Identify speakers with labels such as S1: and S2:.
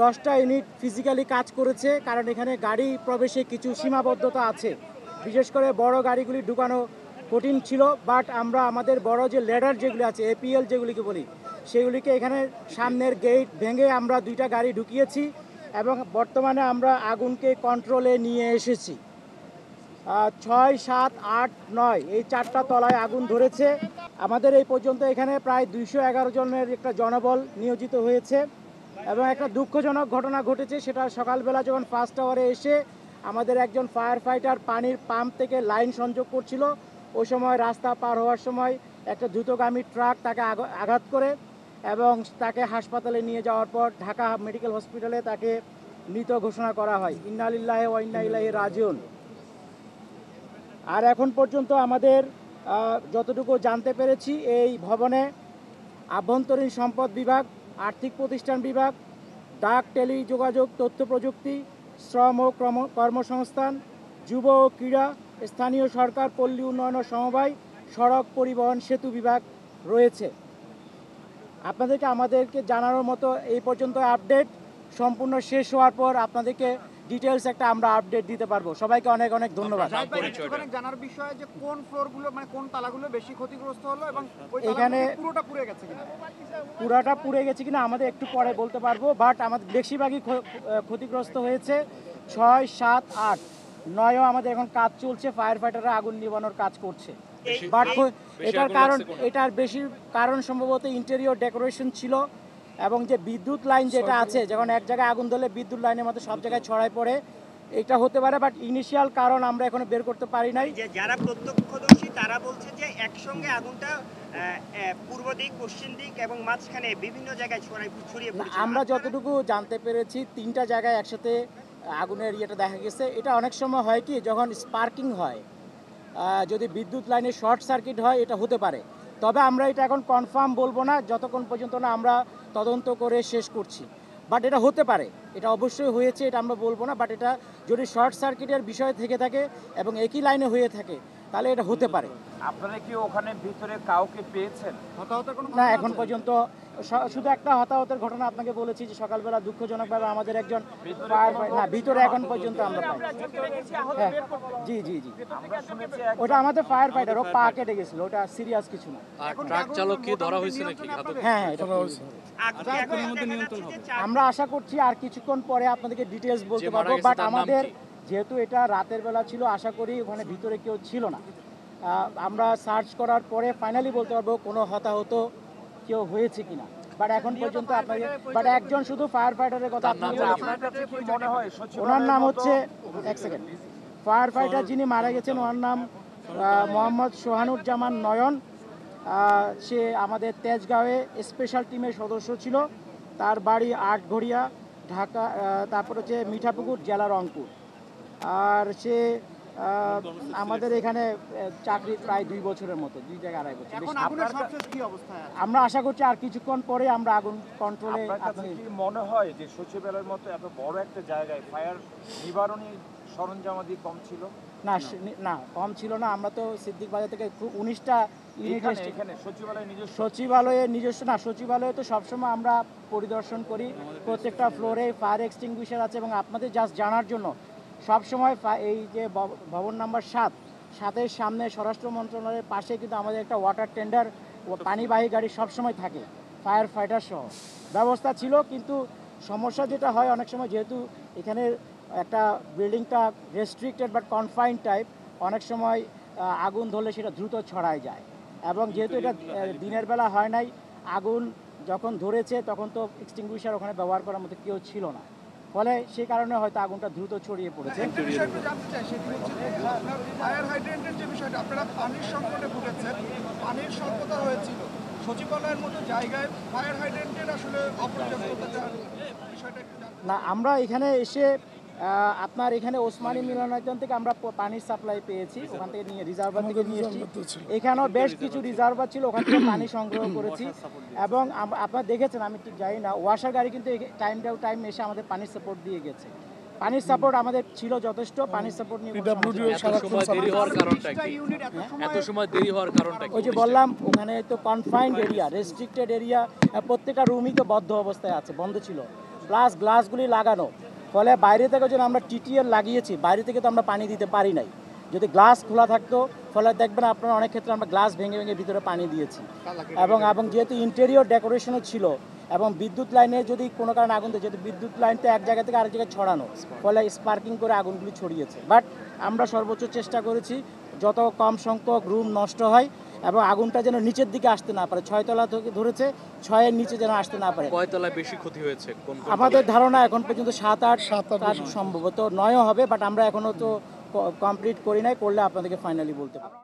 S1: 10টা unit physically কাজ করেছে, কারণ এখানে গাড়ি প্রবেশে কিছু সীমাবদ্ধতা আছে, বিশেষ করে বড় গাড়িগুলি ঢুকানো কঠিন ছিল। বাট আমরা আমাদের বড় যে লেডার যেগুলি আছে, এপিএল যেগুলিকে বলি, সেগুলিকে এখানে সামনের গেট ভেঙে আমরা 2টা গাড়ি ঢুকিয়েছি এবং বর্তমানে আমরা আগুনকে কন্ট্রোলে নিয়ে এসেছি। 6, 7, 8, 9 এই 4টা তলায় আগুন ধরেছে। আমাদের এই পর্যন্ত এখানে প্রায় 211 জনের একটা জনবল নিয়োজিত হয়েছে এবং একটা দুঃখজনক ঘটনা ঘটেছে, সেটা সকালবেলা যখন ফার্স্ট আওয়ারে এসে আমাদের একজন ফায়ার ফাইটার পানির পাম্প থেকে লাইন সংযোগ করছিল, ওই সময় রাস্তা পার হওয়ার সময় একটা দ্রুতগামী ট্রাক তাকে আঘাত করে এবং তাকে হাসপাতালে নিয়ে যাওয়ার পর ঢাকা মেডিকেল হসপিটালে তাকে মৃত ঘোষণা করা হয়। ইন্না লিল্লাহি ওয়া ইন্না ইলাইহি রাজিউন। আর এখন পর্যন্ত আমাদের যতটুকু জানতে পেরেছি, এই ভবনে আভ্যন্তরীণ সম্পদ বিভাগ, আর্থিক প্রতিষ্ঠান বিভাগ, ডাক টেলিযোগাযোগ তথ্য প্রযুক্তি, শ্রম ও কর্মসংস্থান, যুব ও ক্রীড়া, স্থানীয় সরকার, পল্লী উন্নয়ন ও সমবায়, সড়ক পরিবহন সেতু বিভাগ রয়েছে। আমাদেরকে জানানোর মতো এই পর্যন্ত আপডেট। সম্পূর্ণ শেষ হওয়ার পর আপনাদেরকে ডিটেলস একটা আমরা আপডেট দিতে পারবো। সবাইকে অনেক অনেক ধন্যবাদ।
S2: জানার বিষয় যে কোন ফ্লোরগুলো, মানে কোন তালাগুলো বেশি ক্ষতিগ্রস্ত হলো এবং
S1: এখানে
S2: পুরোটা পুড়ে গেছে কিনা?
S1: পুরাটা পুড়ে গেছে কিনা আমাদের একটু পরে বলতে পারবো, বাট আমাদের বেশিরভাগই ক্ষতিগ্রস্ত হয়েছে। 6, 7, 8, 9ও আমাদের এখন কাজ চলছে, ফায়ার ফাইটাররা আগুন নিভানোর কাজ করছে। বাট এটার বেশি কারণ সম্ভবত ইন্টেরিয়র ডেকোরেশন ছিল এবং যে বিদ্যুৎ লাইন যেটা আছে, যখন এক জায়গায় আগুন ধরলে বিদ্যুৎ লাইনের মধ্যে সব জায়গায় ছড়ায় পড়ে, এটা হতে পারে। বাট ইনিশিয়াল কারণ আমরা এখনো বের করতে পারি নাই।
S3: যারা প্রত্যক্ষদর্শী তারা বলছে যে একসঙ্গে আগুনটা পূর্ব দিক, পশ্চিম দিক এবং মাঝখানে বিভিন্ন জায়গায় ছড়িয়ে পড়েছে।
S1: আমরা যতটুকু জানতে পেরেছি 3টা জায়গায় একসাথে আগুনের ইয়েটা দেখা গেছে। এটা অনেক সময় হয় কি, যখন স্পার্কিং হয়, যদি বিদ্যুৎ লাইনে শর্ট সার্কিট হয়, এটা হতে পারে। তবে আমরা এটা এখন কনফার্ম বলবো না যতক্ষণ পর্যন্ত না আমরা তদন্ত করে শেষ করছি। বাট এটা হতে পারে, এটা অবশ্যই হয়েছে, এটা আমরা বলবো না। বাট এটা যদি শর্ট সার্কিটের বিষয় থেকে থাকে এবং একই লাইনে হয়ে থাকে, তাহলে এটা হতে পারে।
S4: আপনারা কি ওখানে ভিতরে কাউকে পেয়েছেন?
S1: না, এখন পর্যন্ত শুধু একটা হতাহতের ঘটনা আপনাকে বলেছি যে সকালবেলা দুঃখজনকভাবে আমাদের একজন ভিতরে এখন পর্যন্ত আমরা পাই। হ্যাঁ, জি জি জি, ওটা আমাদের ফায়ার ফাইটার, ও পা কেটে গেছিল, ওটা সিরিয়াস কিছু না।
S5: ট্রাক চালক কি ধরা হয়েছে নাকি?
S1: হ্যাঁ, আমরা আশা করছি আর কিছুক্ষণ পরে আপনাদেরকে ডিটেলস বলতে পারবো। বাট আমাদের যেহেতু এটা রাতের বেলা ছিল, আশা করি ওখানে ভিতরে কেউ ছিল না। আমরা সার্চ করার পরে ফাইনালি বলতে পারবো কোনো হতাহত কেউ হয়েছে কিনা। বাট এখন পর্যন্ত আপনাকে একজন শুধু ফায়ার ফাইটারের কথা ওনার নাম হচ্ছে, এক সেকেন্ড, ফায়ার ফাইটার যিনি মারা গেছেন ওনার নাম মোহাম্মদ সোহানুজ্জামান নয়ন। সে আমাদের তেজগাঁওয়ে স্পেশাল টিমের সদস্য ছিল। তার বাড়ি আটঘরিয়া, ঢাকা, তারপর হচ্ছে মিঠাপুকুর, জেলা রংপুর। আর সে আমাদের এখানে চাকরি প্রায় 2 বছরের মতো, 2 থেকে 2.5 বছর। আমরা আশা করছি আর কিছুক্ষণ পরে আমরা আগুন কন্ট্রোলে।
S4: মনে হয় যে সচিবালয়ের মতো এত বড় একটা জায়গায় ফায়ার নিবারণী সরঞ্জামাদি কম ছিল?
S1: না না, কম ছিল না। আমরা তো সিদ্দিক বাজার থেকে 19টা ইউনিট
S4: এখানে
S1: সচিবালয়ে নিজস্ব না, সচিবালয়ে তো সবসময় আমরা পরিদর্শন করি, প্রত্যেকটা ফ্লোরে ফায়ার এক্সটিংগুইশার আছে। এবং আপনাদের জাস্ট জানার জন্য, সবসময় এই যে ভবন নাম্বার 7-এর সামনে স্বরাষ্ট্র মন্ত্রণালয়ের পাশে কিন্তু আমাদের একটা ওয়াটার টেন্ডার, পানিবাহী গাড়ি সবসময় থাকে, ফায়ার ফাইটার সহ ব্যবস্থা ছিল। কিন্তু সমস্যা যেটা হয় অনেক সময়, যেহেতু এখানে একটা বিল্ডিংটা রেস্ট্রিক্টেড বাট কনফাইন্ড টাইপ, অনেক সময় আগুন ধরলে সেটা দ্রুত ছড়ায় যায়। এবং যেহেতু এটা দিনের বেলা হয় নাই, আগুন যখন ধরেছে তখন তো এক্সটিংগুইশার ওখানে ব্যবহার করার মতো কেউ ছিল না, ফলে সেই কারণে হয়তো আগুনটা দ্রুত ছড়িয়ে পড়েছে।
S2: পানির সংকটে ভুগেছেন, পানির স্বল্পতা হয়েছিল, সচিবালয়ের মতো জায়গায় ফায়ার হাইড্রেন্টের আসলে অপর্যাপ্ততার বিষয়টা
S1: না, আমরা এখানে এসে আপনার এখানে ওসমানী মিলনায়তন থেকে আমরা পানির সাপ্লাই পেয়েছি, ওখান থেকে নিয়ে রিজার্ভার থেকে নিয়ে এসেছি। এখানেও বেশ কিছু রিজার্ভার ছিল, ওখান থেকে পানি সংগ্রহ করেছি। এবং আপনারা দেখেছেন, আমি ঠিক জানি না, ওয়াসার গাড়ি কিন্তু টাইম এসে আমাদের পানির সাপোর্ট দিয়ে গেছে। পানির সাপোর্ট আমাদের ছিল যথেষ্ট। পানির সাপোর্ট নিয়ে ওই যে বললাম, ওখানে তো কনফাইন্ড এরিয়া, রেস্ট্রিক্টেড এরিয়া, প্রত্যেকটা রুমই তো বদ্ধ অবস্থায় আছে, বন্ধ ছিল। প্লাস গ্লাসগুলি লাগানো, ফলে বাইরে থেকে যেন আমরা টিটিএল লাগিয়েছি, বাইরে থেকে তো আমরা পানি দিতে পারি নাই। যদি গ্লাস খোলা থাকতো, ফলে দেখবেন আপনারা অনেক ক্ষেত্রে আমরা গ্লাস ভেঙে ভেঙে ভিতরে পানি দিয়েছি। এবং যেহেতু ইন্টেরিয়র ডেকোরেশনও ছিল এবং বিদ্যুৎ লাইনে যদি কোনো কারণে আগুন দেয়, যেহেতু বিদ্যুৎ লাইন তো এক জায়গা থেকে আরেক জায়গায় ছড়ানো, ফলে স্পার্কিং করে আগুনগুলি ছড়িয়েছে। বাট আমরা সর্বোচ্চ চেষ্টা করেছি যত কম সংখ্যক রুম নষ্ট হয় এবং আগুনটা যেন নিচের দিকে আসতে না পারে। 6 তলা থেকে ধরেছে, 6-এর নিচে যেন আসতে না পারে।
S5: কয় তলায় বেশি ক্ষতি হয়েছে? কোন কোন
S1: আমাদের ধারণা এখন পর্যন্ত 7-8 সম্ভবত 9ও হবে, বাট আমরা এখনও তো কমপ্লিট করি নাই, করলে আপনাদেরকে ফাইনালি বলতে পারবো।